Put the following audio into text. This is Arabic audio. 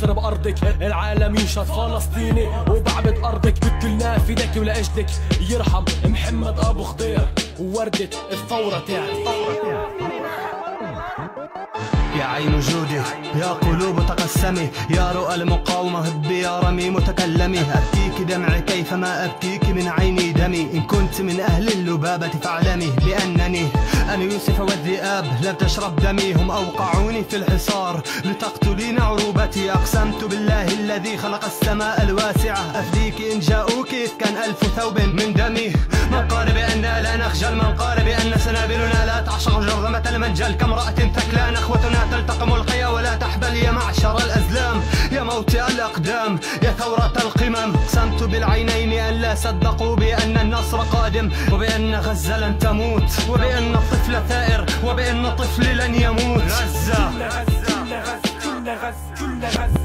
مصر بأرضك، العالم ينشط فلسطيني وبعبد أرضك. كلنا فداك ولا أجدك يرحم محمد أبو خضير، ووردة الثورة تاعي. يا عين جودي يا قلوب تقسمي، يا رؤى المقاومة هبي يا رمي متكلمي. أبكيك دمعي كيفما أبكيك من عيني دمي، إن كنت من أهل اللبابة فاعلمي بأنني أنا يوسف والذئاب لم تشرب دمي. هم أوقعوني في الحصار لتقتلين عروبتي، أقسمت بالله الذي خلق السماء الواسعة أفديك إن جاءوك إذ كان 1000 ثوب من دمي. من قال بأننا لا نخجل، من قال بأن سنابلنا لا تعشق جرذمة المنجل. كامرأة ثكلان أخوتنا تلتقم القيا ولا تحبل يا معشر الأزلام، يا موطئ الأقدام يا ثورة القمم. اقسمت بالعينين أن لا صدقوا بأن النصر قادم، وبأن غزة لن تموت، وبأن الطفل ثائر، وبأن الطفل لن يموت. غزة كل غزة كل غزة كل غزة